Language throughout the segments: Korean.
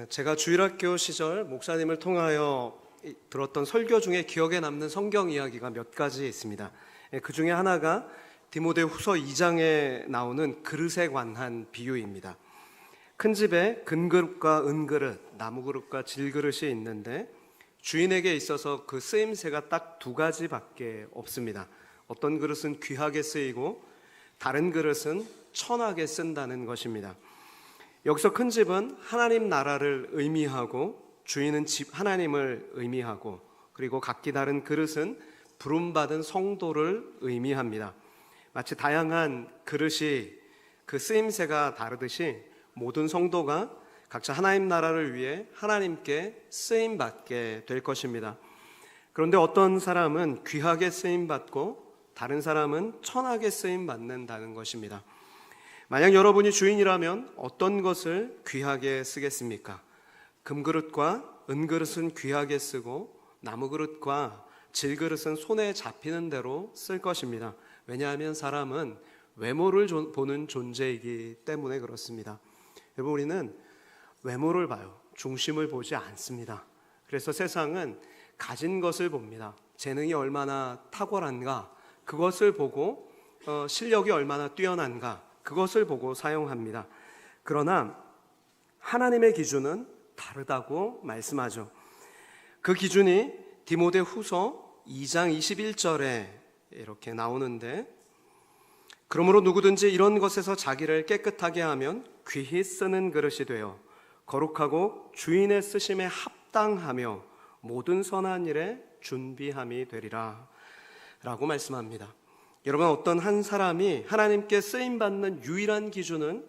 제가 주일학교 시절 목사님을 통하여 들었던 설교 중에 기억에 남는 성경 이야기가 몇 가지 있습니다. 그 중에 하나가 디모데후서 2장에 나오는 그릇에 관한 비유입니다. 큰 집에 금그릇과 은그릇, 나무그릇과 질그릇이 있는데 주인에게 있어서 그 쓰임새가 딱 두 가지밖에 없습니다. 어떤 그릇은 귀하게 쓰이고 다른 그릇은 천하게 쓴다는 것입니다. 여기서 큰 집은 하나님 나라를 의미하고 주인은 집 하나님을 의미하고, 그리고 각기 다른 그릇은 부름받은 성도를 의미합니다. 마치 다양한 그릇이 그 쓰임새가 다르듯이 모든 성도가 각자 하나님 나라를 위해 하나님께 쓰임받게 될 것입니다. 그런데 어떤 사람은 귀하게 쓰임받고 다른 사람은 천하게 쓰임받는다는 것입니다. 만약 여러분이 주인이라면 어떤 것을 귀하게 쓰겠습니까? 금그릇과 은그릇은 귀하게 쓰고 나무그릇과 질그릇은 손에 잡히는 대로 쓸 것입니다. 왜냐하면 사람은 외모를 보는 존재이기 때문에 그렇습니다. 여러분, 우리는 외모를 봐요. 중심을 보지 않습니다. 그래서 세상은 가진 것을 봅니다. 재능이 얼마나 탁월한가, 그것을 보고 실력이 얼마나 뛰어난가, 그것을 보고 사용합니다. 그러나 하나님의 기준은 다르다고 말씀하죠. 그 기준이 디모데후서 2장 21절에 이렇게 나오는데, 그러므로 누구든지 이런 것에서 자기를 깨끗하게 하면 귀히 쓰는 그릇이 되어 거룩하고 주인의 쓰심에 합당하며 모든 선한 일에 준비함이 되리라 라고 말씀합니다. 여러분, 어떤 한 사람이 하나님께 쓰임받는 유일한 기준은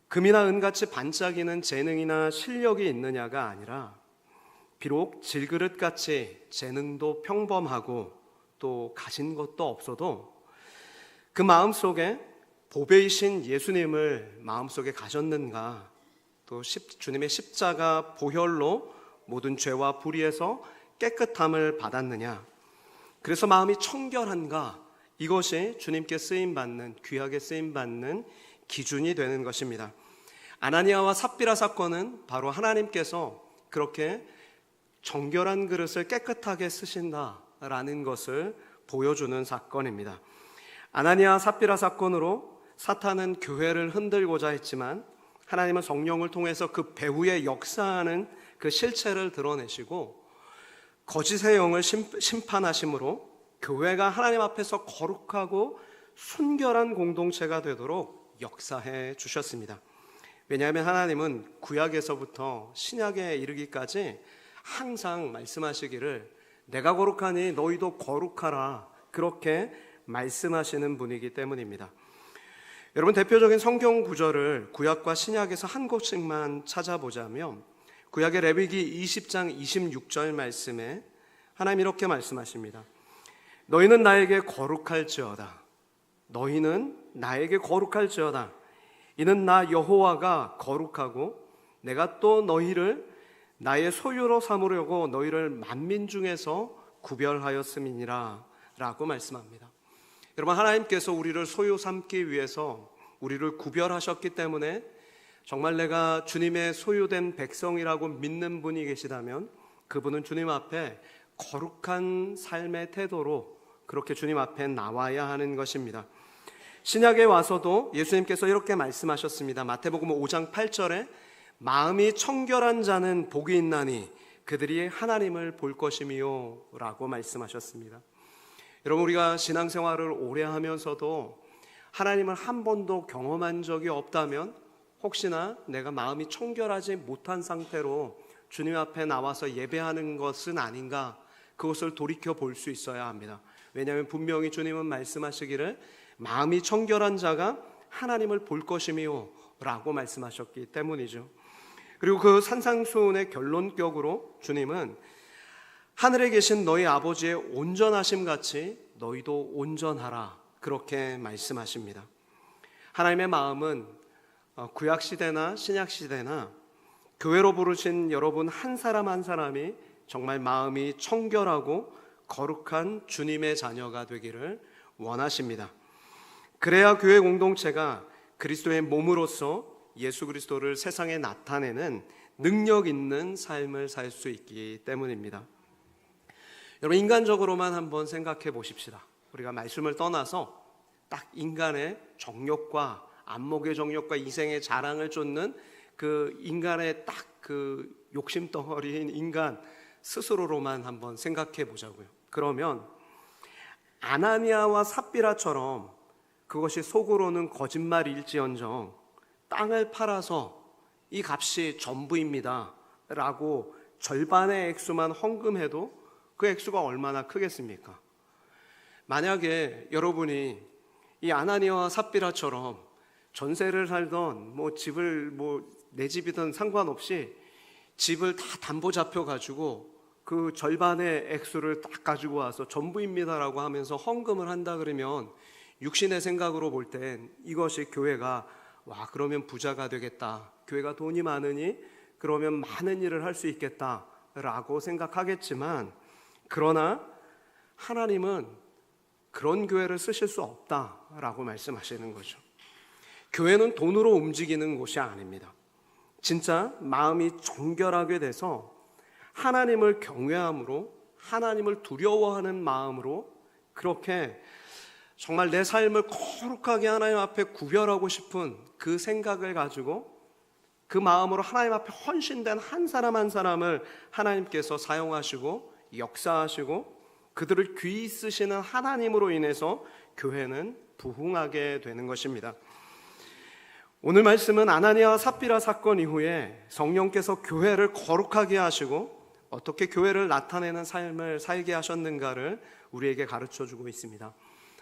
금이나 은같이 반짝이는 재능이나 실력이 있느냐가 아니라, 비록 질그릇같이 재능도 평범하고 또 가진 것도 없어도 그 마음속에 보배이신 예수님을 마음속에 가졌는가, 또 주님의 십자가 보혈로 모든 죄와 불의에서 깨끗함을 받았느냐, 그래서 마음이 청결한가, 이것이 주님께 쓰임받는, 귀하게 쓰임받는 기준이 되는 것입니다. 아나니아와 삽비라 사건은 바로 하나님께서 그렇게 정결한 그릇을 깨끗하게 쓰신다라는 것을 보여주는 사건입니다. 아나니아 삽비라 사건으로 사탄은 교회를 흔들고자 했지만 하나님은 성령을 통해서 그 배후에 역사하는 그 실체를 드러내시고 거짓의 영을 심판하심으로 교회가 하나님 앞에서 거룩하고 순결한 공동체가 되도록 역사해 주셨습니다. 왜냐하면 하나님은 구약에서부터 신약에 이르기까지 항상 말씀하시기를 내가 거룩하니 너희도 거룩하라, 그렇게 말씀하시는 분이기 때문입니다. 여러분, 대표적인 성경 구절을 구약과 신약에서 한 곳씩만 찾아보자면, 구약의 레위기 20장 26절 말씀에 하나님 이렇게 말씀하십니다. 너희는 나에게 거룩할지어다. 너희는 나에게 거룩할지어다. 이는 나 여호와가 거룩하고 내가 또 너희를 나의 소유로 삼으려고 너희를 만민 중에서 구별하였음이니라 라고 말씀합니다. 여러분, 하나님께서 우리를 소유 삼기 위해서 우리를 구별하셨기 때문에 정말 내가 주님의 소유된 백성이라고 믿는 분이 계시다면 그분은 주님 앞에 거룩한 삶의 태도로 그렇게 주님 앞에 나와야 하는 것입니다. 신약에 와서도 예수님께서 이렇게 말씀하셨습니다. 마태복음 5장 8절에 마음이 청결한 자는 복이 있나니 그들이 하나님을 볼 것이미요 라고 말씀하셨습니다. 여러분, 우리가 신앙생활을 오래 하면서도 하나님을 한 번도 경험한 적이 없다면 혹시나 내가 마음이 청결하지 못한 상태로 주님 앞에 나와서 예배하는 것은 아닌가, 그것을 돌이켜 볼 수 있어야 합니다. 왜냐하면 분명히 주님은 말씀하시기를 마음이 청결한 자가 하나님을 볼 것이미요 라고 말씀하셨기 때문이죠. 그리고 그 산상수훈의 결론격으로 주님은 하늘에 계신 너희 아버지의 온전하심 같이 너희도 온전하라, 그렇게 말씀하십니다. 하나님의 마음은 구약시대나 신약시대나 교회로 부르신 여러분 한 사람 한 사람이 정말 마음이 청결하고 거룩한 주님의 자녀가 되기를 원하십니다. 그래야 교회 공동체가 그리스도의 몸으로서 예수 그리스도를 세상에 나타내는 능력 있는 삶을 살 수 있기 때문입니다. 여러분, 인간적으로만 한번 생각해 보십시다. 우리가 말씀을 떠나서 딱 인간의 정욕과 안목의 정욕과 이생의 자랑을 쫓는 그 인간의 딱 그 욕심덩어리인 인간 스스로로만 한번 생각해 보자고요. 그러면 아나니아와 삽비라처럼 그것이 속으로는 거짓말일지언정 땅을 팔아서 이 값이 전부입니다 라고 절반의 액수만 헌금해도 그 액수가 얼마나 크겠습니까? 만약에 여러분이 이 아나니아와 삽비라처럼 전세를 살던 집을 내 집이든 상관없이 집을 다 담보 잡혀 가지고 그 절반의 액수를 딱 가지고 와서 전부입니다라고 하면서 헌금을 한다 그러면 육신의 생각으로 볼 땐 이것이 교회가 그러면 부자가 되겠다, 교회가 돈이 많으니 그러면 많은 일을 할 수 있겠다라고 생각하겠지만, 그러나 하나님은 그런 교회를 쓰실 수 없다라고 말씀하시는 거죠. 교회는 돈으로 움직이는 곳이 아닙니다. 진짜 마음이 정결하게 돼서 하나님을 경외함으로, 하나님을 두려워하는 마음으로, 그렇게 정말 내 삶을 거룩하게 하나님 앞에 구별하고 싶은 그 생각을 가지고 그 마음으로 하나님 앞에 헌신된 한 사람 한 사람을 하나님께서 사용하시고 역사하시고 그들을 귀히 쓰시는 하나님으로 인해서 교회는 부흥하게 되는 것입니다. 오늘 말씀은 아나니아와 삽비라 사건 이후에 성령께서 교회를 거룩하게 하시고 어떻게 교회를 나타내는 삶을 살게 하셨는가를 우리에게 가르쳐주고 있습니다.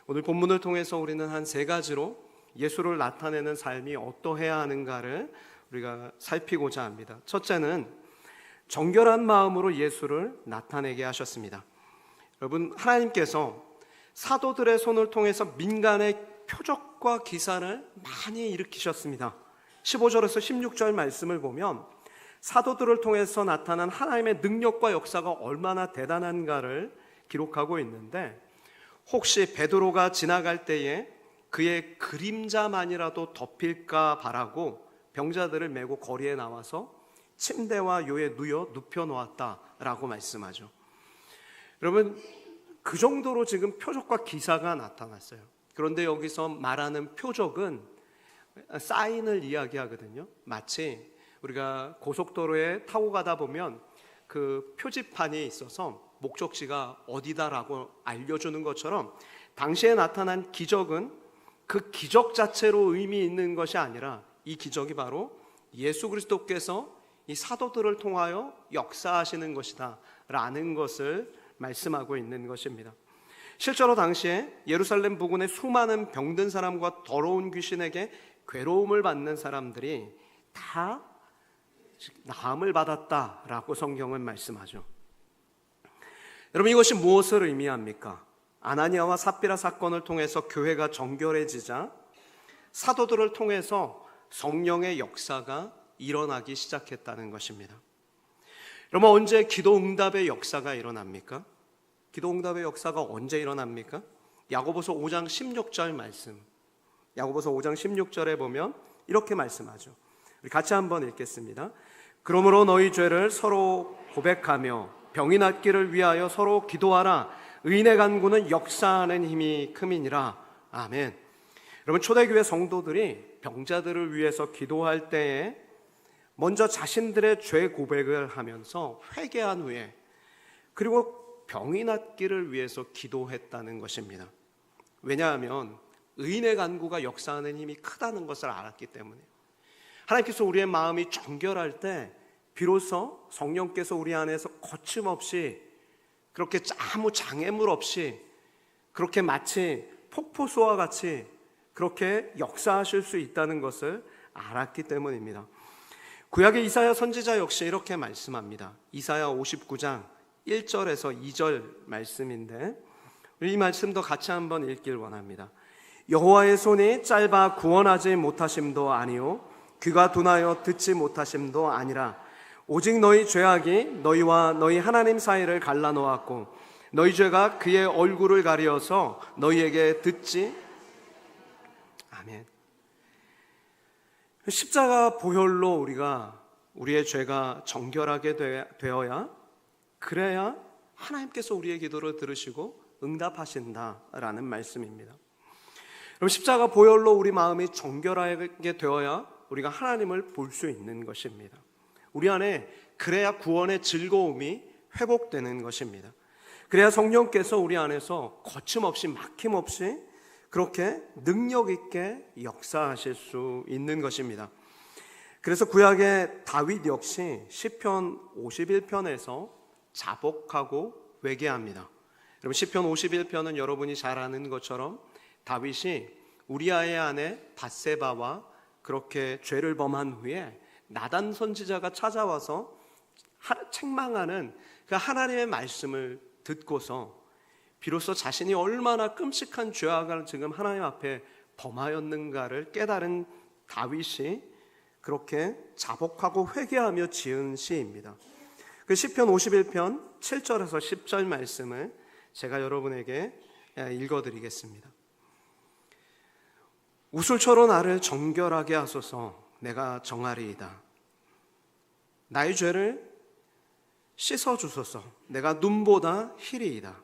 오늘 본문을 통해서 우리는 한 3가지로 예수를 나타내는 삶이 어떠해야 하는가를 우리가 살피고자 합니다. 첫째는 정결한 마음으로 예수를 나타내게 하셨습니다. 여러분, 하나님께서 사도들의 손을 통해서 민간의 표적과 기사를 많이 일으키셨습니다. 15절에서 16절 말씀을 보면 사도들을 통해서 나타난 하나님의 능력과 역사가 얼마나 대단한가를 기록하고 있는데, 혹시 베드로가 지나갈 때에 그의 그림자만이라도 덮일까 바라고 병자들을 메고 거리에 나와서 침대와 요에 눕혀 놓았다라고 말씀하죠. 여러분, 그 정도로 지금 표적과 기사가 나타났어요. 그런데 여기서 말하는 표적은 사인을 이야기하거든요. 마치 우리가 고속도로에 타고 가다 보면 그 표지판이 있어서 목적지가 어디다라고 알려주는 것처럼, 당시에 나타난 기적은 그 기적 자체로 의미 있는 것이 아니라 이 기적이 바로 예수 그리스도께서 이 사도들을 통하여 역사하시는 것이다 라는 것을 말씀하고 있는 것입니다. 실제로 당시에 예루살렘 부근의 수많은 병든 사람과 더러운 귀신에게 괴로움을 받는 사람들이 다 나음을 받았다라고 성경은 말씀하죠. 여러분, 이것이 무엇을 의미합니까? 아나니아와 삽비라 사건을 통해서 교회가 정결해지자 사도들을 통해서 성령의 역사가 일어나기 시작했다는 것입니다. 여러분, 언제 기도 응답의 역사가 일어납니까? 기도 응답의 역사가 언제 일어납니까? 야고보서 5장 16절 말씀, 야고보서 5장 16절에 보면 이렇게 말씀하죠. 우리 같이 한번 읽겠습니다. 그러므로 너희 죄를 서로 고백하며 병이 낫기를 위하여 서로 기도하라. 의인의 간구는 역사하는 힘이 큼이니라. 아멘. 여러분, 초대교회 성도들이 병자들을 위해서 기도할 때에 먼저 자신들의 죄 고백을 하면서 회개한 후에 그리고 병이 낫기를 위해서 기도했다는 것입니다. 왜냐하면 의인의 간구가 역사하는 힘이 크다는 것을 알았기 때문이에요. 하나님께서 우리의 마음이 정결할 때 비로소 성령께서 우리 안에서 거침없이, 그렇게 아무 장애물 없이, 그렇게 마치 폭포수와 같이 그렇게 역사하실 수 있다는 것을 알았기 때문입니다. 구약의 이사야 선지자 역시 이렇게 말씀합니다. 이사야 59장 1절에서 2절 말씀인데 이 말씀도 같이 한번 읽길 원합니다. 여호와의 손이 짧아 구원하지 못하심도 아니요 귀가 둔하여 듣지 못하심도 아니라 오직 너희 죄악이 너희와 너희 하나님 사이를 갈라놓았고 너희 죄가 그의 얼굴을 가리어서 너희에게 듣지. 아멘. 십자가 보혈로 우리가 우리의 죄가 정결하게 되어야, 그래야 하나님께서 우리의 기도를 들으시고 응답하신다라는 말씀입니다. 그럼 십자가 보혈로 우리 마음이 정결하게 되어야 우리가 하나님을 볼 수 있는 것입니다. 우리 안에 그래야 구원의 즐거움이 회복되는 것입니다. 그래야 성령께서 우리 안에서 거침없이 막힘없이 그렇게 능력 있게 역사하실 수 있는 것입니다. 그래서 구약의 다윗 역시 시편 51편에서 자복하고 회개합니다. 여러분, 시편 51편은 여러분이 잘 아는 것처럼 다윗이 우리아의 아내 밧세바와 그렇게 죄를 범한 후에 나단 선지자가 찾아와서 책망하는 그 하나님의 말씀을 듣고서 비로소 자신이 얼마나 끔찍한 죄악을 지금 하나님 앞에 범하였는가를 깨달은 다윗이 그렇게 자복하고 회개하며 지은 시입니다. 그 시편 51편 7절에서 10절 말씀을 제가 여러분에게 읽어드리겠습니다. 우슬초로 나를 정결하게 하소서. 내가 정하리이다. 나의 죄를 씻어주소서. 내가 눈보다 희리이다.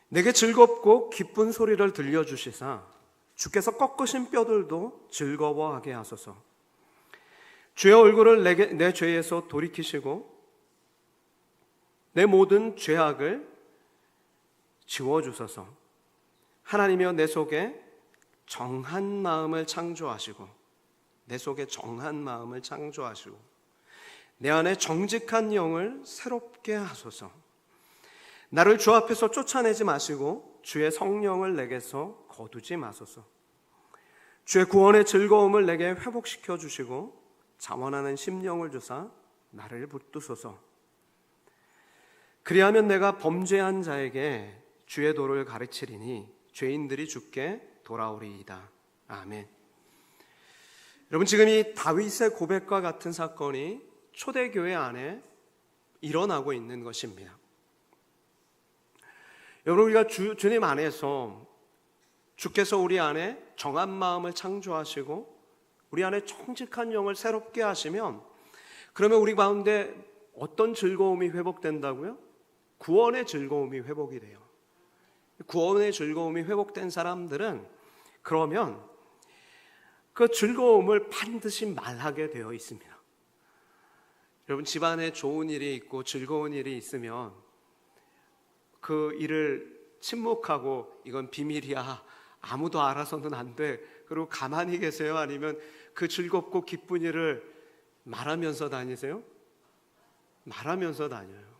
내게 즐겁고 기쁜 소리를 들려주시사 주께서 꺾으신 뼈들도 즐거워하게 하소서. 주의 얼굴을 내 죄에서 돌이키시고 내 모든 죄악을 지워주소서. 하나님이여, 내 속에 정한 마음을 창조하시고 내 속에 정한 마음을 창조하시고 내 안에 정직한 영을 새롭게 하소서. 나를 주 앞에서 쫓아내지 마시고 주의 성령을 내게서 거두지 마소서. 주의 구원의 즐거움을 내게 회복시켜 주시고 자원하는 심령을 주사 나를 붙드소서. 그리하면 내가 범죄한 자에게 주의 도를 가르치리니 죄인들이 주께 돌아오리이다. 아멘. 여러분, 지금 이 다윗의 고백과 같은 사건이 초대교회 안에 일어나고 있는 것입니다. 여러분, 우리가 주님 안에서 주께서 우리 안에 정한 마음을 창조하시고 우리 안에 정직한 영을 새롭게 하시면, 그러면 우리 가운데 어떤 즐거움이 회복된다고요? 구원의 즐거움이 회복이 돼요. 구원의 즐거움이 회복된 사람들은 그러면 그 즐거움을 반드시 말하게 되어 있습니다. 여러분, 집안에 좋은 일이 있고 즐거운 일이 있으면 그 일을 침묵하고 이건 비밀이야, 아무도 알아서는 안 돼, 그리고 가만히 계세요? 아니면 그 즐겁고 기쁜 일을 말하면서 다니세요? 말하면서 다녀요.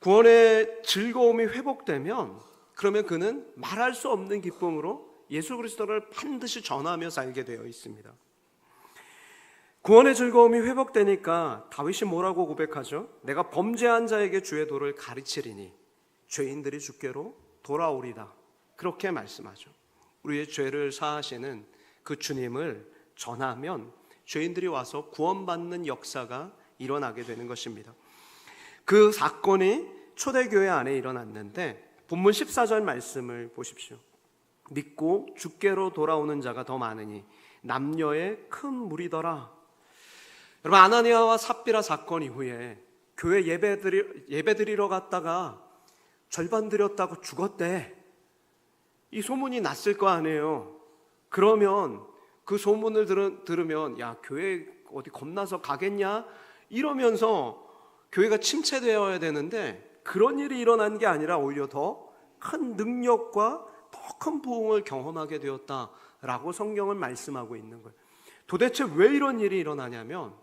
구원의 즐거움이 회복되면 그러면 그는 말할 수 없는 기쁨으로 예수 그리스도를 반드시 전하며 살게 되어 있습니다. 구원의 즐거움이 회복되니까 다윗이 뭐라고 고백하죠? 내가 범죄한 자에게 주의 도를 가르치리니 죄인들이 주께로 돌아오리다. 그렇게 말씀하죠. 우리의 죄를 사하시는 그 주님을 전하면 죄인들이 와서 구원받는 역사가 일어나게 되는 것입니다. 그 사건이 초대교회 안에 일어났는데 본문 14절 말씀을 보십시오. 믿고 주께로 돌아오는 자가 더 많으니 남녀의 큰 무리더라. 여러분, 아나니아와 삽비라 사건 이후에 교회 예배드리러 갔다가 절반 드렸다고 죽었대. 이 소문이 났을 거 아니에요. 그러면 그 소문을 들으면 야, 교회 어디 겁나서 가겠냐? 이러면서 교회가 침체되어야 되는데 그런 일이 일어난 게 아니라 오히려 더 큰 능력과 더 큰 부흥을 경험하게 되었다라고 성경은 말씀하고 있는 거예요. 도대체 왜 이런 일이 일어나냐면,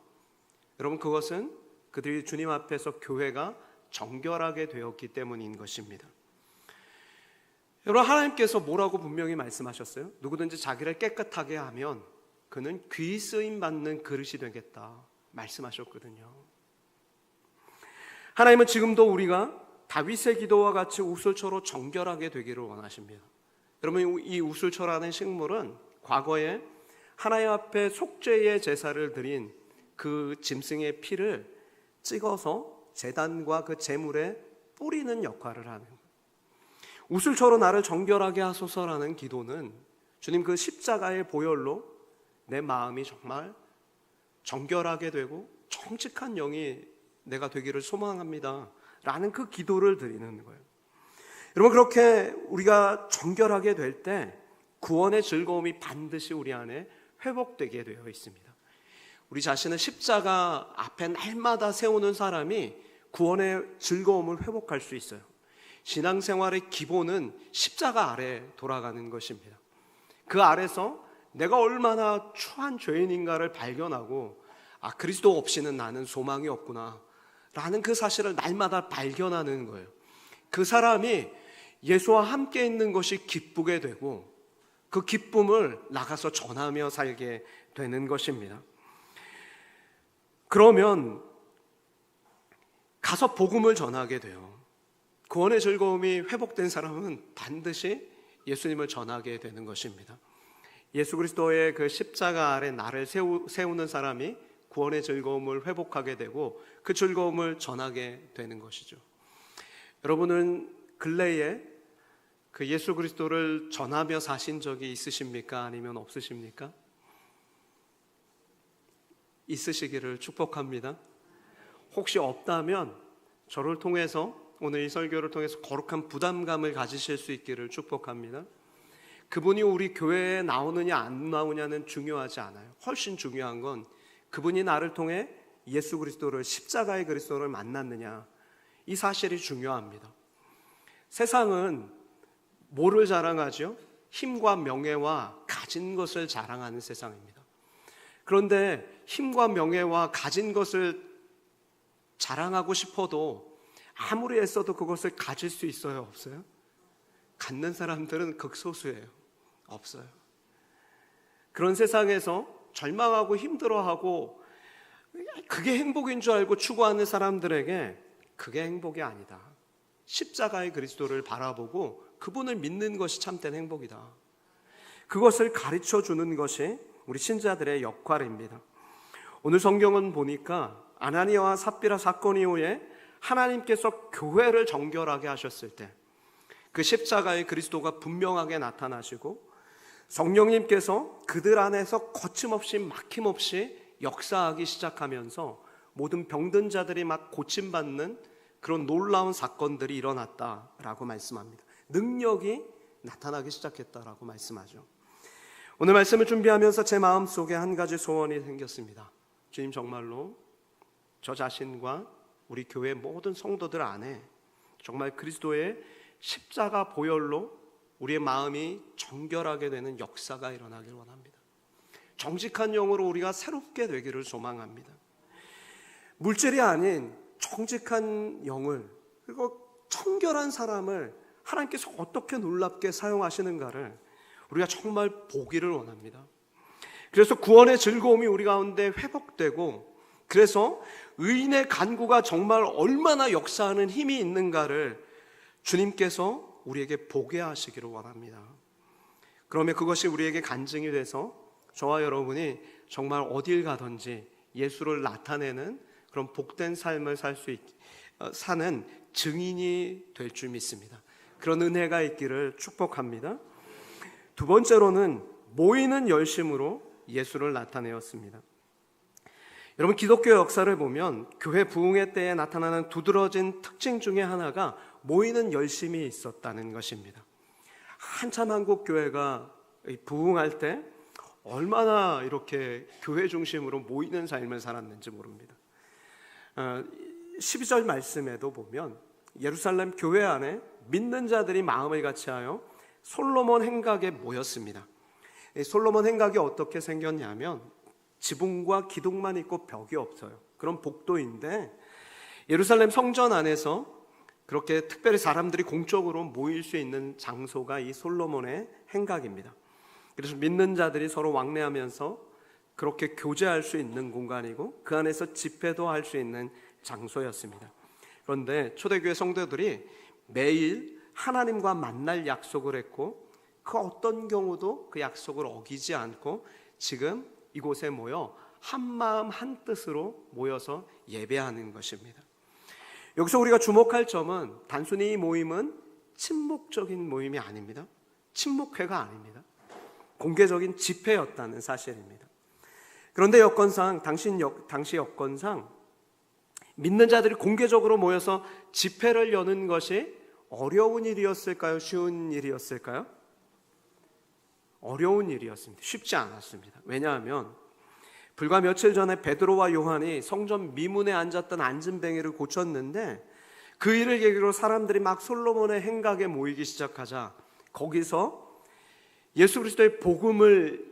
여러분, 그것은 그들이 주님 앞에서 교회가 정결하게 되었기 때문인 것입니다. 여러분, 하나님께서 뭐라고 분명히 말씀하셨어요? 누구든지 자기를 깨끗하게 하면 그는 귀 쓰임 받는 그릇이 되겠다 말씀하셨거든요. 하나님은 지금도 우리가 다윗의 기도와 같이 우슬초로 정결하게 되기를 원하십니다. 여러분, 이 우슬초라는 식물은 과거에 하나님 앞에 속죄의 제사를 드린 그 짐승의 피를 찍어서 제단과 그 제물에 뿌리는 역할을 하는 거예요. 우슬초로 나를 정결하게 하소서라는 기도는 주님 그 십자가의 보혈로 내 마음이 정말 정결하게 되고 정직한 영이 내가 되기를 소망합니다 라는 그 기도를 드리는 거예요. 여러분, 그렇게 우리가 정결하게 될 때 구원의 즐거움이 반드시 우리 안에 회복되게 되어 있습니다. 우리 자신은 십자가 앞에 날마다 세우는 사람이 구원의 즐거움을 회복할 수 있어요. 신앙생활의 기본은 십자가 아래 돌아가는 것입니다. 그 아래서 내가 얼마나 추한 죄인인가를 발견하고 그리스도 없이는 나는 소망이 없구나 라는 그 사실을 날마다 발견하는 거예요. 그 사람이 예수와 함께 있는 것이 기쁘게 되고 그 기쁨을 나가서 전하며 살게 되는 것입니다. 그러면 가서 복음을 전하게 돼요. 구원의 즐거움이 회복된 사람은 반드시 예수님을 전하게 되는 것입니다. 예수 그리스도의 그 십자가 아래 나를 세우는 사람이 구원의 즐거움을 회복하게 되고 그 즐거움을 전하게 되는 것이죠. 여러분은 근래에 그 예수 그리스도를 전하며 사신 적이 있으십니까? 아니면 없으십니까? 있으시기를 축복합니다. 혹시 없다면 저를 통해서, 오늘 이 설교를 통해서 거룩한 부담감을 가지실 수 있기를 축복합니다. 그분이 우리 교회에 나오느냐 안 나오냐는 중요하지 않아요. 훨씬 중요한 건 그분이 나를 통해 예수 그리스도를, 십자가의 그리스도를 만났느냐, 이 사실이 중요합니다. 세상은 뭐를 자랑하죠? 힘과 명예와 가진 것을 자랑하는 세상입니다. 그런데 힘과 명예와 가진 것을 자랑하고 싶어도 아무리 애써도 그것을 가질 수 있어요? 없어요? 갖는 사람들은 극소수예요. 없어요. 그런 세상에서 절망하고 힘들어하고 그게 행복인 줄 알고 추구하는 사람들에게 그게 행복이 아니다. 십자가의 그리스도를 바라보고 그분을 믿는 것이 참된 행복이다. 그것을 가르쳐 주는 것이 우리 신자들의 역할입니다. 오늘 성경은 보니까 아나니아와 삽비라 사건 이후에 하나님께서 교회를 정결하게 하셨을 때 그 십자가의 그리스도가 분명하게 나타나시고 성령님께서 그들 안에서 거침없이 막힘없이 역사하기 시작하면서 모든 병든 자들이 막 고침받는 그런 놀라운 사건들이 일어났다라고 말씀합니다. 능력이 나타나기 시작했다라고 말씀하죠. 오늘 말씀을 준비하면서 제 마음속에 한 가지 소원이 생겼습니다. 주님, 정말로 저 자신과 우리 교회 모든 성도들 안에 정말 그리스도의 십자가 보혈로 우리의 마음이 정결하게 되는 역사가 일어나길 원합니다. 정직한 영으로 우리가 새롭게 되기를 소망합니다. 물질이 아닌 정직한 영을, 그리고 청결한 사람을 하나님께서 어떻게 놀랍게 사용하시는가를 우리가 정말 보기를 원합니다. 그래서 구원의 즐거움이 우리 가운데 회복되고, 그래서 의인의 간구가 정말 얼마나 역사하는 힘이 있는가를 주님께서 우리에게 보게 하시기를 원합니다. 그러면 그것이 우리에게 간증이 돼서 저와 여러분이 정말 어딜 가든지 예수를 나타내는 그런 복된 삶을 사는 증인이 될 줄 믿습니다. 그런 은혜가 있기를 축복합니다. 두 번째로는 모이는 열심으로 예수를 나타내었습니다. 여러분, 기독교 역사를 보면 교회 부흥의 때에 나타나는 두드러진 특징 중에 하나가 모이는 열심이 있었다는 것입니다. 한참 한국 교회가 부흥할 때 얼마나 이렇게 교회 중심으로 모이는 삶을 살았는지 모릅니다. 12절 말씀에도 보면 예루살렘 교회 안에 믿는 자들이 마음을 같이하여 솔로몬 행각에 모였습니다. 솔로몬 행각이 어떻게 생겼냐면 지붕과 기둥만 있고 벽이 없어요. 그런 복도인데 예루살렘 성전 안에서 그렇게 특별히 사람들이 공적으로 모일 수 있는 장소가 이 솔로몬의 행각입니다. 그래서 믿는 자들이 서로 왕래하면서 그렇게 교제할 수 있는 공간이고 그 안에서 집회도 할 수 있는 장소였습니다. 그런데 초대교회 성도들이 매일 하나님과 만날 약속을 했고 그 어떤 경우도 그 약속을 어기지 않고 지금 이곳에 모여 한 마음 한 뜻으로 모여서 예배하는 것입니다. 여기서 우리가 주목할 점은 단순히 이 모임은 친목적인 모임이 아닙니다. 친목회가 아닙니다. 공개적인 집회였다는 사실입니다. 그런데 당시 여건상 믿는 자들이 공개적으로 모여서 집회를 여는 것이 어려운 일이었을까요? 쉬운 일이었을까요? 어려운 일이었습니다. 쉽지 않았습니다. 왜냐하면 불과 며칠 전에 베드로와 요한이 성전 미문에 앉았던 앉은뱅이를 고쳤는데 그 일을 계기로 사람들이 막 솔로몬의 행각에 모이기 시작하자 거기서 예수 그리스도의 복음을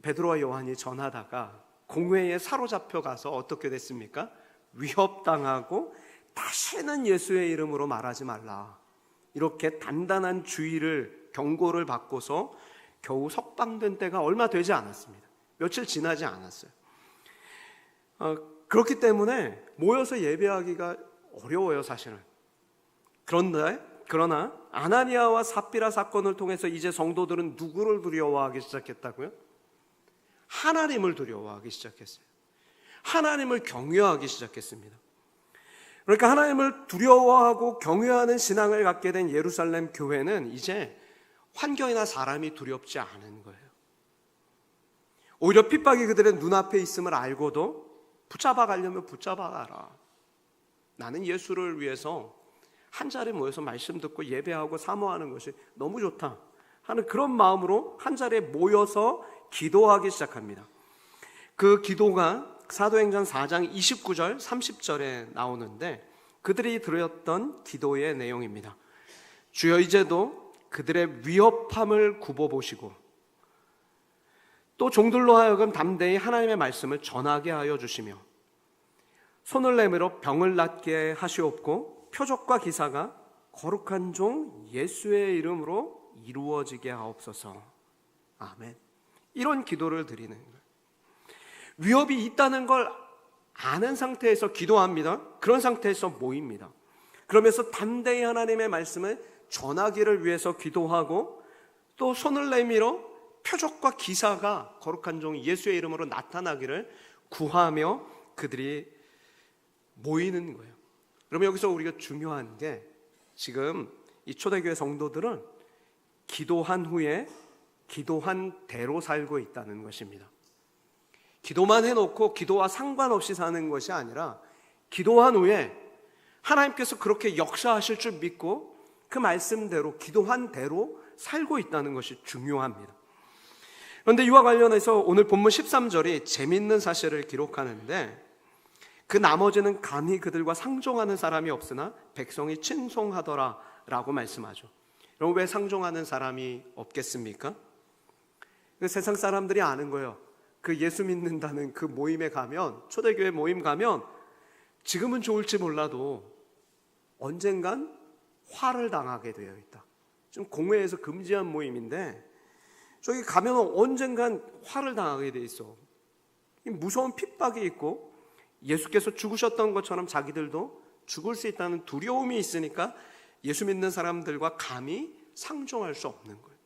베드로와 요한이 전하다가 공회에 사로잡혀 가서 어떻게 됐습니까? 위협당하고 다시는 예수의 이름으로 말하지 말라, 이렇게 단단한 주의를, 경고를 받고서 겨우 석방된 때가 얼마 되지 않았습니다. 며칠 지나지 않았어요. 그렇기 때문에 모여서 예배하기가 어려워요, 사실은. 그러나 아나니아와 삽비라 사건을 통해서 이제 성도들은 누구를 두려워하기 시작했다고요? 하나님을 두려워하기 시작했어요. 하나님을 경외하기 시작했습니다. 그러니까 하나님을 두려워하고 경외하는 신앙을 갖게 된 예루살렘 교회는 이제 환경이나 사람이 두렵지 않은 거예요. 오히려 핍박이 그들의 눈앞에 있음을 알고도 붙잡아 가려면 붙잡아 가라. 나는 예수를 위해서 한 자리에 모여서 말씀 듣고 예배하고 사모하는 것이 너무 좋다 하는 그런 마음으로 한 자리에 모여서 기도하기 시작합니다. 그 기도가 사도행전 4장 29절 30절에 나오는데 그들이 드렸던 기도의 내용입니다. 주여 이제도 그들의 위협함을 굽어보시고 또 종들로 하여금 담대히 하나님의 말씀을 전하게 하여 주시며 손을 내밀어 병을 낫게 하시옵고 표적과 기사가 거룩한 종 예수의 이름으로 이루어지게 하옵소서. 아멘. 이런 기도를 드리는 거예요. 위협이 있다는 걸 아는 상태에서 기도합니다. 그런 상태에서 모입니다. 그러면서 담대히 하나님의 말씀을 전하기를 위해서 기도하고 또 손을 내밀어 표적과 기사가 거룩한 종 예수의 이름으로 나타나기를 구하며 그들이 모이는 거예요. 그러면 여기서 우리가 중요한 게 지금 이 초대교회 성도들은 기도한 후에 기도한 대로 살고 있다는 것입니다. 기도만 해놓고 기도와 상관없이 사는 것이 아니라 기도한 후에 하나님께서 그렇게 역사하실 줄 믿고 그 말씀대로 기도한 대로 살고 있다는 것이 중요합니다. 그런데 이와 관련해서 오늘 본문 13절이 재미있는 사실을 기록하는데 그 나머지는 감히 그들과 상종하는 사람이 없으나 백성이 칭송하더라 라고 말씀하죠. 여러분, 왜 상종하는 사람이 없겠습니까? 그 세상 사람들이 아는 거예요. 그 예수 믿는다는 그 모임에 가면, 초대교회 모임 가면 지금은 좋을지 몰라도 언젠간 화를 당하게 되어 있다. 좀 공회에서 금지한 모임인데 저기 가면 언젠간 화를 당하게 돼 있어. 무서운 핍박이 있고 예수께서 죽으셨던 것처럼 자기들도 죽을 수 있다는 두려움이 있으니까 예수 믿는 사람들과 감히 상종할 수 없는 거예요.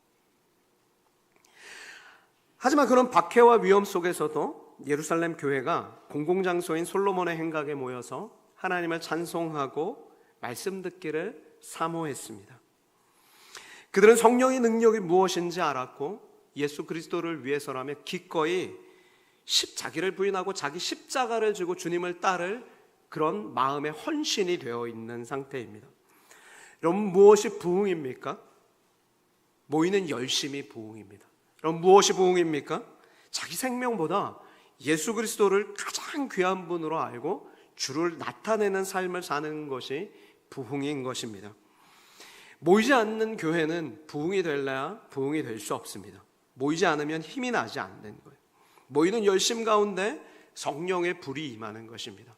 하지만 그런 박해와 위험 속에서도 예루살렘 교회가 공공장소인 솔로몬의 행각에 모여서 하나님을 찬송하고 말씀 듣기를 사모했습니다. 그들은 성령의 능력이 무엇인지 알았고 예수 그리스도를 위해서라면 기꺼이 자기를 부인하고 자기 십자가를 지고 주님을 따를 그런 마음의 헌신이 되어 있는 상태입니다. 여러분, 무엇이 부흥입니까? 모이는 열심이 부흥입니다. 그럼 무엇이 부흥입니까? 자기 생명보다 예수 그리스도를 가장 귀한 분으로 알고 주를 나타내는 삶을 사는 것이 부흥인 것입니다. 모이지 않는 교회는 부흥이 될래야 부흥이 될 수 없습니다. 모이지 않으면 힘이 나지 않는 거예요. 모이는 열심 가운데 성령의 불이 임하는 것입니다.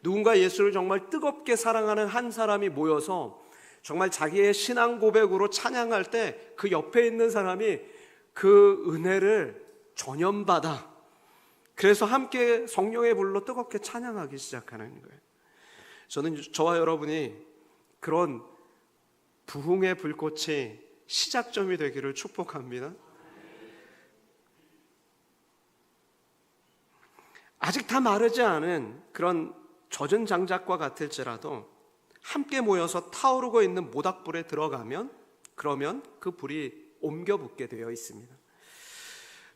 누군가 예수를 정말 뜨겁게 사랑하는 한 사람이 모여서 정말 자기의 신앙 고백으로 찬양할 때 그 옆에 있는 사람이 그 은혜를 전염받아 그래서 함께 성령의 불로 뜨겁게 찬양하기 시작하는 거예요. 저는 저와 여러분이 그런 부흥의 불꽃이 시작점이 되기를 축복합니다. 아직 다 마르지 않은 그런 젖은 장작과 같을지라도 함께 모여서 타오르고 있는 모닥불에 들어가면 그러면 그 불이 옮겨 붙게 되어 있습니다.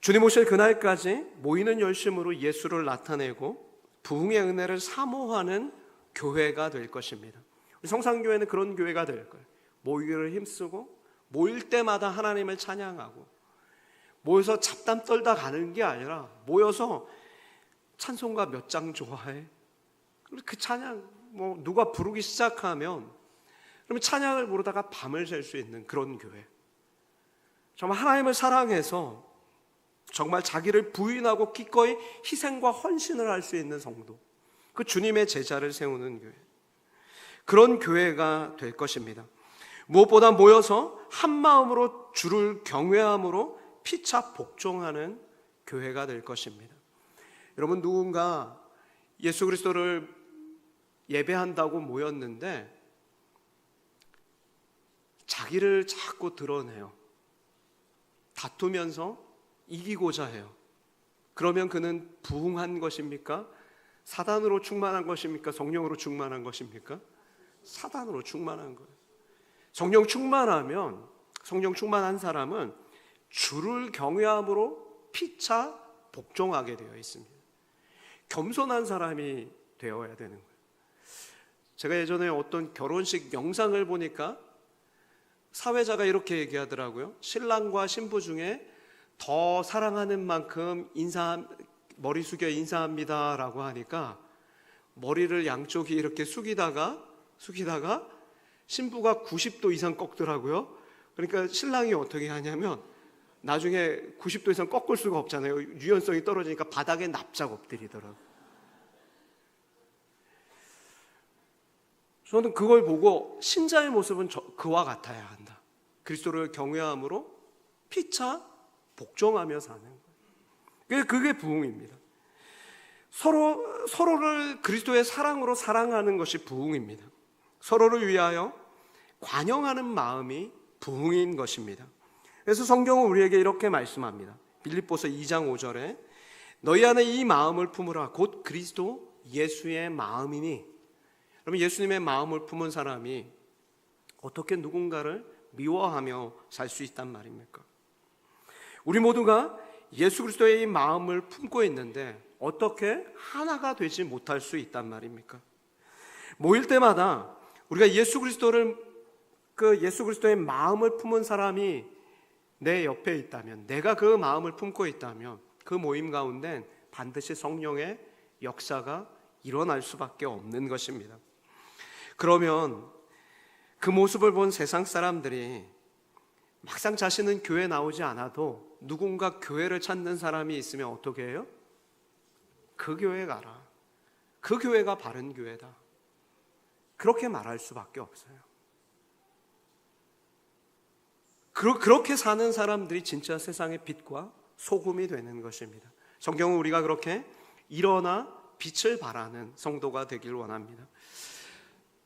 주님 오실 그날까지 모이는 열심으로 예수를 나타내고 부흥의 은혜를 사모하는 교회가 될 것입니다. 우리 성산교회는 그런 교회가 될 거예요. 모이기를 힘쓰고 모일 때마다 하나님을 찬양하고, 모여서 잡담 떨다 가는 게 아니라 모여서 찬송가 몇 장 좋아해? 그 찬양 누가 부르기 시작하면 그러면 찬양을 부르다가 밤을 샐 수 있는 그런 교회. 정말 하나님을 사랑해서 정말 자기를 부인하고 기꺼이 희생과 헌신을 할 수 있는 성도, 그 주님의 제자를 세우는 교회, 그런 교회가 될 것입니다. 무엇보다 모여서 한 마음으로 주를 경외함으로 피차 복종하는 교회가 될 것입니다. 여러분, 누군가 예수 그리스도를 예배한다고 모였는데 자기를 자꾸 드러내요. 다투면서 이기고자 해요. 그러면 그는 부흥한 것입니까? 사단으로 충만한 것입니까? 성령으로 충만한 것입니까? 사단으로 충만한 거예요. 성령 충만한 사람은 주를 경외함으로 피차 복종하게 되어 있습니다. 겸손한 사람이 되어야 되는 거예요. 제가 예전에 어떤 결혼식 영상을 보니까 사회자가 이렇게 얘기하더라고요. 신랑과 신부 중에 더 사랑하는 만큼 머리 숙여 인사합니다 라고 하니까 머리를 양쪽이 이렇게 숙이다가 신부가 90도 이상 꺾더라고요. 그러니까 신랑이 어떻게 하냐면 나중에 90도 이상 꺾을 수가 없잖아요. 유연성이 떨어지니까 바닥에 납작 엎드리더라고요. 저는 그걸 보고 신자의 모습은 그와 같아야 한다. 그리스도를 경외함으로 피차 복종하며 사는 거예요. 그게 부흥입니다. 서로를 그리스도의 사랑으로 사랑하는 것이 부흥입니다. 서로를 위하여 관용하는 마음이 부흥인 것입니다. 그래서 성경은 우리에게 이렇게 말씀합니다. 빌립보서 2장 5절에 너희 안에 이 마음을 품으라 곧 그리스도 예수의 마음이니. 그러면 예수님의 마음을 품은 사람이 어떻게 누군가를 미워하며 살 수 있단 말입니까? 우리 모두가 예수 그리스도의 이 마음을 품고 있는데 어떻게 하나가 되지 못할 수 있단 말입니까? 모일 때마다 우리가 예수 그리스도의 마음을 품은 사람이 내 옆에 있다면, 내가 그 마음을 품고 있다면 그 모임 가운데 반드시 성령의 역사가 일어날 수밖에 없는 것입니다. 그러면 그 모습을 본 세상 사람들이 막상 자신은 교회 나오지 않아도 누군가 교회를 찾는 사람이 있으면 어떻게 해요? 그 교회 가라. 그 교회가 바른 교회다. 그렇게 말할 수밖에 없어요. 그렇게 사는 사람들이 진짜 세상의 빛과 소금이 되는 것입니다. 성경은 우리가 그렇게 일어나 빛을 발하는 성도가 되길 원합니다.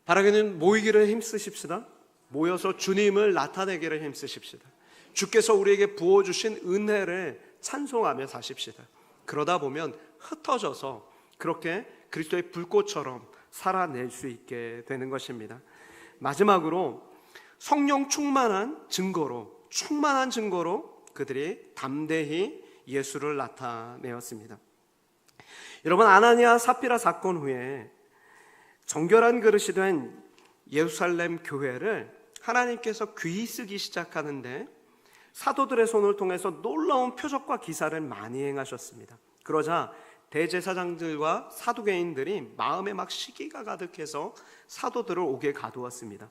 바라기는 모이기를 힘쓰십시다. 모여서 주님을 나타내기를 힘쓰십시다. 주께서 우리에게 부어주신 은혜를 찬송하며 사십시다. 그러다 보면 흩어져서 그렇게 그리스도의 불꽃처럼 살아낼 수 있게 되는 것입니다. 마지막으로 성령 충만한 증거로 그들이 담대히 예수를 나타내었습니다. 여러분, 아나니아 삽비라 사건 후에 정결한 그릇이 된 예루살렘 교회를 하나님께서 귀히 쓰기 시작하는데 사도들의 손을 통해서 놀라운 표적과 기사를 많이 행하셨습니다. 그러자 대제사장들과 사두개인들이 마음에 막 시기가 가득해서 사도들을 옥에 가두었습니다.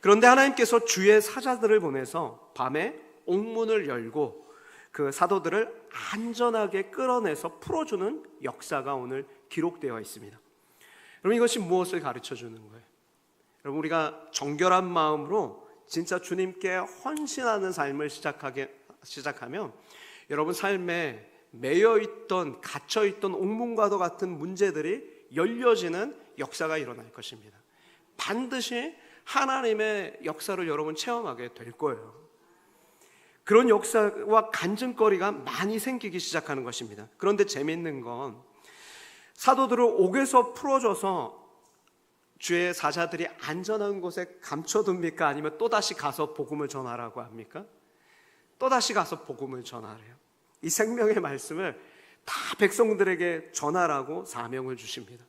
그런데 하나님께서 주의 사자들을 보내서 밤에 옥문을 열고 그 사도들을 안전하게 끌어내서 풀어주는 역사가 오늘 기록되어 있습니다. 여러분, 이것이 무엇을 가르쳐 주는 거예요? 여러분, 우리가 정결한 마음으로 진짜 주님께 헌신하는 삶을 시작하면 여러분 삶에 매여있던, 갇혀있던 옥문과도 같은 문제들이 열려지는 역사가 일어날 것입니다. 반드시 하나님의 역사를 여러분 체험하게 될 거예요. 그런 역사와 간증거리가 많이 생기기 시작하는 것입니다. 그런데 재미있는 건 사도들을 옥에서 풀어줘서 주의 사자들이 안전한 곳에 감춰둡니까? 아니면 또다시 가서 복음을 전하라고 합니까? 또다시 가서 복음을 전하래요. 이 생명의 말씀을 다 백성들에게 전하라고 사명을 주십니다.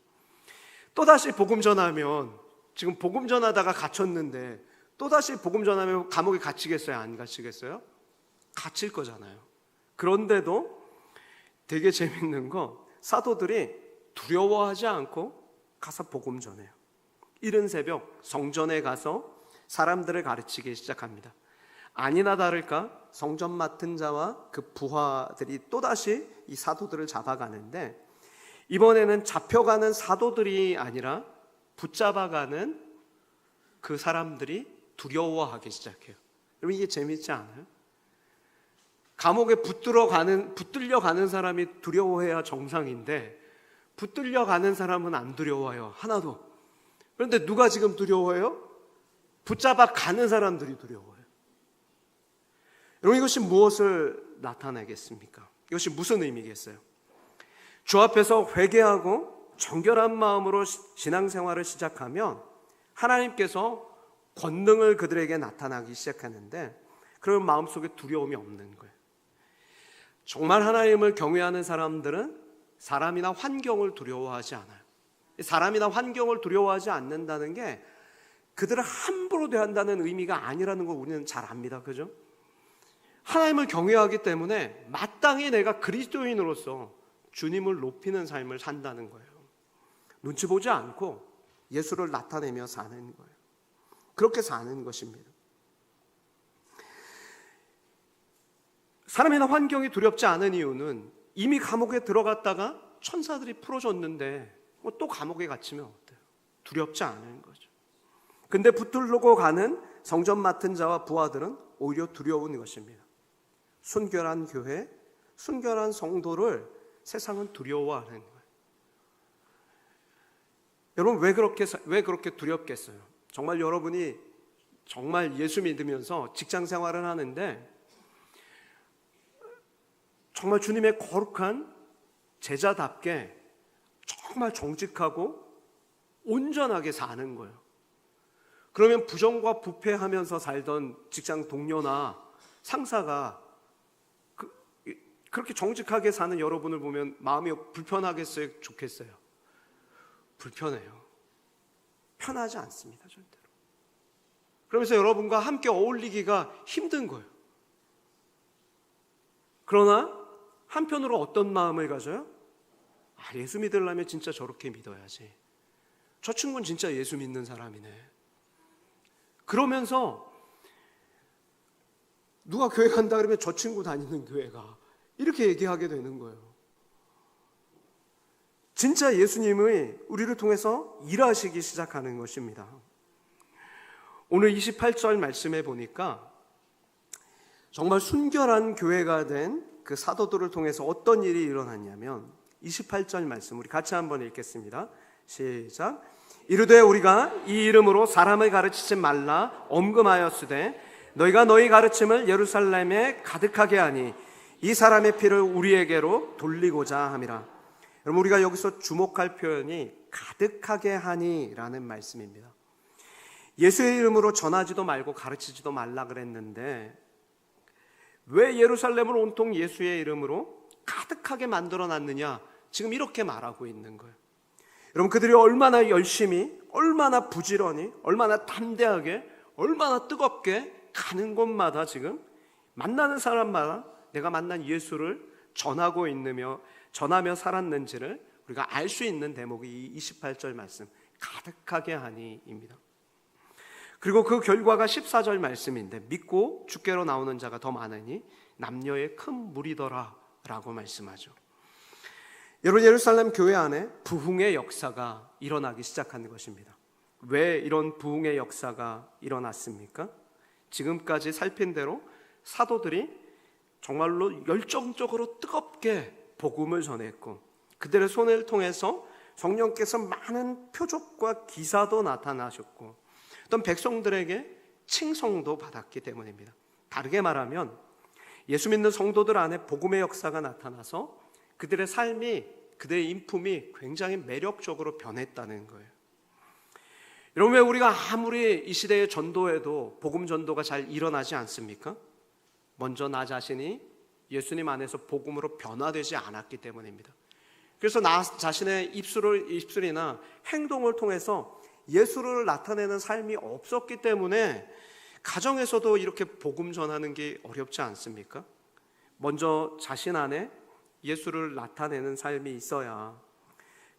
또다시 복음 전하면, 지금 복음 전하다가 갇혔는데 또다시 복음 전하면 감옥에 갇히겠어요? 안 갇히겠어요? 갇힐 거잖아요. 그런데도 되게 재밌는 거, 사도들이 두려워하지 않고 가서 복음 전해요. 이른 새벽 성전에 가서 사람들을 가르치기 시작합니다. 아니나 다를까 성전 맡은 자와 그 부하들이 또다시 이 사도들을 잡아가는데, 이번에는 잡혀가는 사도들이 아니라 붙잡아가는 그 사람들이 두려워하기 시작해요. 여러분, 이게 재밌지 않아요? 감옥에 붙들려 가는 사람이 두려워해야 정상인데 붙들려 가는 사람은 안 두려워요. 하나도. 그런데 누가 지금 두려워해요? 붙잡아 가는 사람들이 두려워해요. 여러분, 이것이 무엇을 나타내겠습니까? 이것이 무슨 의미겠어요? 주 앞에서 회개하고 정결한 마음으로 신앙생활을 시작하면 하나님께서 권능을 그들에게 나타나기 시작하는데, 그런 마음속에 두려움이 없는 거예요. 정말 하나님을 경외하는 사람들은 사람이나 환경을 두려워하지 않아요. 사람이나 환경을 두려워하지 않는다는 게 그들을 함부로 대한다는 의미가 아니라는 걸 우리는 잘 압니다. 그죠? 하나님을 경외하기 때문에 마땅히 내가 그리스도인으로서 주님을 높이는 삶을 산다는 거예요. 눈치 보지 않고 예수를 나타내며 사는 거예요. 그렇게 사는 것입니다. 사람이나 환경이 두렵지 않은 이유는 이미 감옥에 들어갔다가 천사들이 풀어줬는데 또 감옥에 갇히면 어때요? 두렵지 않은 거죠. 근데 붙들고 가는 성전 맡은 자와 부하들은 오히려 두려운 것입니다. 순결한 교회, 순결한 성도를 세상은 두려워하는 거예요. 여러분, 왜 그렇게 두렵겠어요? 정말 여러분이 정말 예수 믿으면서 직장 생활을 하는데 정말 주님의 거룩한 제자답게 정말 정직하고 온전하게 사는 거예요. 그러면 부정과 부패하면서 살던 직장 동료나 상사가 그렇게 정직하게 사는 여러분을 보면 마음이 불편하겠어요? 좋겠어요? 불편해요. 편하지 않습니다, 절대로. 그러면서 여러분과 함께 어울리기가 힘든 거예요. 그러나 한편으로 어떤 마음을 가져요? 예수 믿으려면 진짜 저렇게 믿어야지. 저 친구는 진짜 예수 믿는 사람이네. 그러면서 누가 교회 간다 그러면 저 친구 다니는 교회가, 이렇게 얘기하게 되는 거예요. 진짜 예수님의 우리를 통해서 일하시기 시작하는 것입니다. 오늘 28절 말씀에 보니까 정말 순결한 교회가 된 그 사도들을 통해서 어떤 일이 일어났냐면, 28절 말씀 우리 같이 한번 읽겠습니다. 시작. 이르되 우리가 이 이름으로 사람을 가르치지 말라 엄금하였으되 너희가 너희 가르침을 예루살렘에 가득하게 하니 이 사람의 피를 우리에게로 돌리고자 함이라. 여러분, 우리가 여기서 주목할 표현이 가득하게 하니라는 말씀입니다. 예수의 이름으로 전하지도 말고 가르치지도 말라 그랬는데 왜 예루살렘을 온통 예수의 이름으로 가득하게 만들어놨느냐, 지금 이렇게 말하고 있는 거예요. 여러분, 그들이 얼마나 열심히, 얼마나 부지런히, 얼마나 담대하게, 얼마나 뜨겁게 가는 곳마다 지금 만나는 사람마다 내가 만난 예수를 전하며 살았는지를 우리가 알 수 있는 대목이 이 28절 말씀 가득하게 하니입니다. 그리고 그 결과가 14절 말씀인데, 믿고 주께로 나오는 자가 더 많으니 남녀의 큰 무리더라 라고 말씀하죠. 여러분, 예루살렘 교회 안에 부흥의 역사가 일어나기 시작한 것입니다. 왜 이런 부흥의 역사가 일어났습니까? 지금까지 살핀 대로 사도들이 정말로 열정적으로 뜨겁게 복음을 전했고, 그들의 손을 통해서 성령께서 많은 표적과 기사도 나타나셨고, 어떤 백성들에게 칭송도 받았기 때문입니다. 다르게 말하면 예수 믿는 성도들 안에 복음의 역사가 나타나서 그들의 삶이, 그들의 인품이 굉장히 매력적으로 변했다는 거예요. 여러분, 왜 우리가 아무리 이 시대의 전도에도 복음 전도가 잘 일어나지 않습니까? 먼저 나 자신이 예수님 안에서 복음으로 변화되지 않았기 때문입니다. 그래서 나 자신의 입술이나 행동을 통해서 예수를 나타내는 삶이 없었기 때문에 가정에서도 이렇게 복음 전하는 게 어렵지 않습니까? 먼저 자신 안에 예수를 나타내는 삶이 있어야,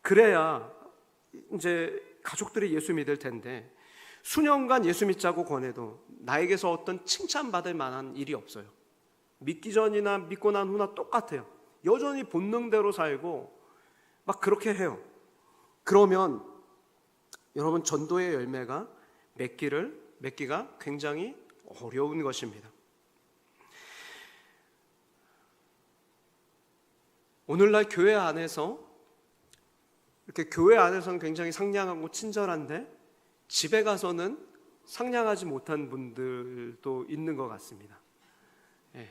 그래야 이제 가족들이 예수 믿을 텐데, 수년간 예수 믿자고 권해도 나에게서 어떤 칭찬받을 만한 일이 없어요. 믿기 전이나 믿고 난 후나 똑같아요. 여전히 본능대로 살고 막 그렇게 해요. 그러면 여러분, 전도의 열매가 맺기가 굉장히 어려운 것입니다. 오늘날 교회 안에서는 굉장히 상냥하고 친절한데 집에 가서는 상냥하지 못한 분들도 있는 것 같습니다. 예.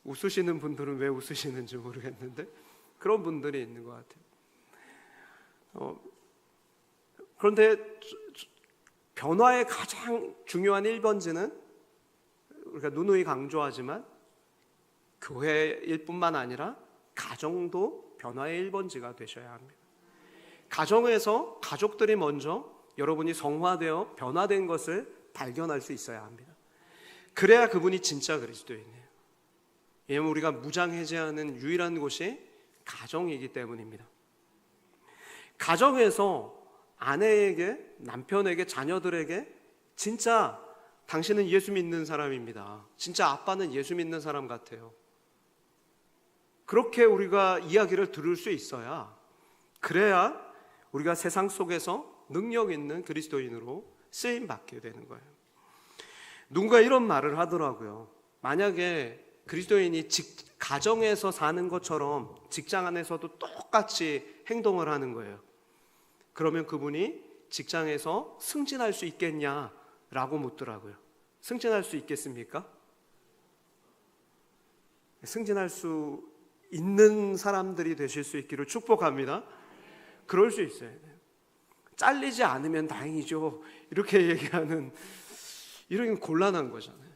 웃으시는 분들은 왜 웃으시는지 모르겠는데 그런 분들이 있는 것 같아요. 그런데 변화의 가장 중요한 1번지는 우리가 누누이 강조하지만 교회일 뿐만 아니라 가정도 변화의 1번지가 되셔야 합니다. 가정에서 가족들이 먼저 여러분이 성화되어 변화된 것을 발견할 수 있어야 합니다. 그래야 그분이 진짜 그리스도인이에요. 왜냐하면 우리가 무장해제하는 유일한 곳이 가정이기 때문입니다. 가정에서 아내에게, 남편에게, 자녀들에게 진짜 당신은 예수 믿는 사람입니다, 진짜 아빠는 예수 믿는 사람 같아요, 그렇게 우리가 이야기를 들을 수 있어야, 그래야 우리가 세상 속에서 능력 있는 그리스도인으로 쓰임 받게 되는 거예요. 누군가 이런 말을 하더라고요. 만약에 그리스도인이 가정에서 사는 것처럼 직장 안에서도 똑같이 행동을 하는 거예요. 그러면 그분이 직장에서 승진할 수 있겠냐라고 묻더라고요. 승진할 수 있겠습니까? 승진할 수 있는 사람들이 되실 수 있기를 축복합니다. 그럴 수 있어야 돼요. 잘리지 않으면 다행이죠, 이렇게 얘기하는, 이런 곤란한 거잖아요.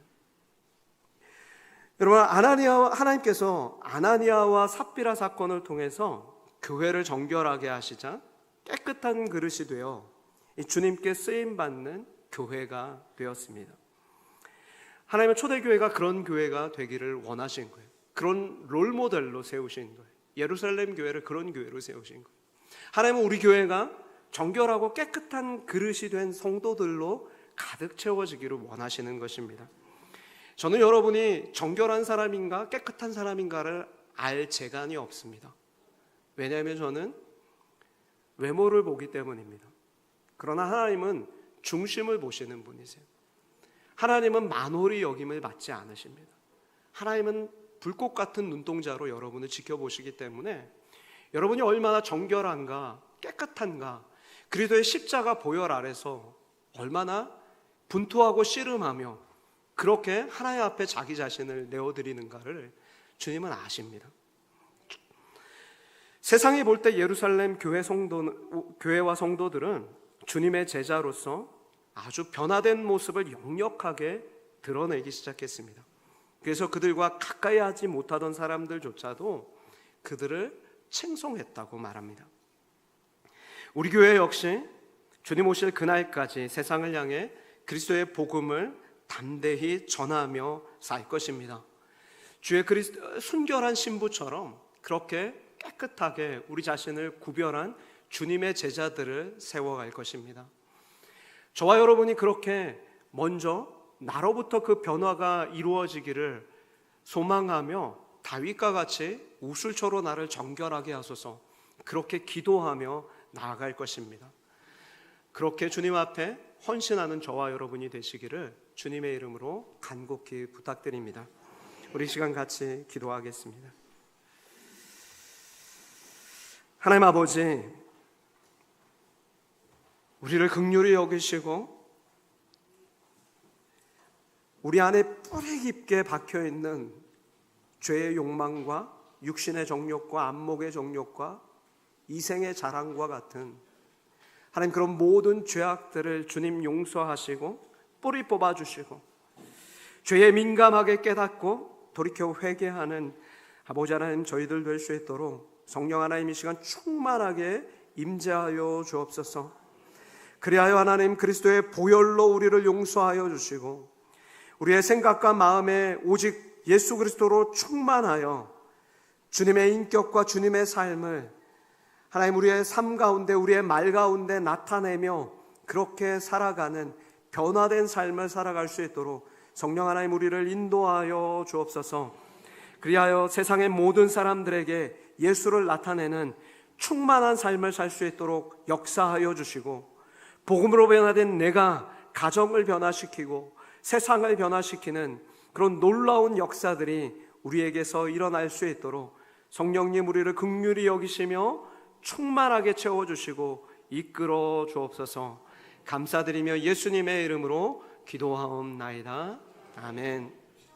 여러분, 하나님께서 아나니아와 삽비라 사건을 통해서 교회를 정결하게 하시자 깨끗한 그릇이 되어 주님께 쓰임받는 교회가 되었습니다. 하나님은 초대교회가 그런 교회가 되기를 원하신 거예요. 그런 롤모델로 세우신 거예요. 예루살렘 교회를 그런 교회로 세우신 거예요. 하나님은 우리 교회가 정결하고 깨끗한 그릇이 된 성도들로 가득 채워지기를 원하시는 것입니다. 저는 여러분이 정결한 사람인가 깨끗한 사람인가를 알 재간이 없습니다. 왜냐하면 저는 외모를 보기 때문입니다. 그러나 하나님은 중심을 보시는 분이세요. 하나님은 만홀히 여김을 받지 않으십니다. 하나님은 불꽃 같은 눈동자로 여러분을 지켜보시기 때문에 여러분이 얼마나 정결한가 깨끗한가, 그리스도의 십자가 보혈 아래서 얼마나 분투하고 씨름하며 그렇게 하나님 앞에 자기 자신을 내어드리는가를 주님은 아십니다. 세상이 볼 때 예루살렘 교회와 성도들은 주님의 제자로서 아주 변화된 모습을 역력하게 드러내기 시작했습니다. 그래서 그들과 가까이 하지 못하던 사람들조차도 그들을 칭송했다고 말합니다. 우리 교회 역시 주님 오실 그날까지 세상을 향해 그리스도의 복음을 담대히 전하며 살 것입니다. 주의 순결한 신부처럼 그렇게 깨끗하게 우리 자신을 구별한 주님의 제자들을 세워갈 것입니다. 저와 여러분이 그렇게 먼저 나로부터 그 변화가 이루어지기를 소망하며 다윗과 같이 우슬초로 나를 정결하게 하소서, 그렇게 기도하며 나아갈 것입니다. 그렇게 주님 앞에 헌신하는 저와 여러분이 되시기를 주님의 이름으로 간곡히 부탁드립니다. 우리 시간 같이 기도하겠습니다. 하나님 아버지, 우리를 긍휼히 여기시고 우리 안에 뿌리 깊게 박혀있는 죄의 욕망과 육신의 정욕과 안목의 정욕과 이생의 자랑과 같은 하나님 그런 모든 죄악들을 주님 용서하시고 뿌리 뽑아주시고 죄에 민감하게 깨닫고 돌이켜 회개하는 아버지 하나님 저희들 될 수 있도록 성령 하나님 이 시간 충만하게 임재하여 주옵소서. 그리하여 하나님 그리스도의 보혈로 우리를 용서하여 주시고 우리의 생각과 마음에 오직 예수 그리스도로 충만하여 주님의 인격과 주님의 삶을 하나님 우리의 삶 가운데 우리의 말 가운데 나타내며 그렇게 살아가는 변화된 삶을 살아갈 수 있도록 성령 하나님 우리를 인도하여 주옵소서. 그리하여 세상의 모든 사람들에게 예수를 나타내는 충만한 삶을 살 수 있도록 역사하여 주시고 복음으로 변화된 내가 가정을 변화시키고 세상을 변화시키는 그런 놀라운 역사들이 우리에게서 일어날 수 있도록 성령님 우리를 긍휼히 여기시며 충만하게 채워주시고 이끌어 주옵소서. 감사드리며 예수님의 이름으로 기도하옵나이다. 아멘.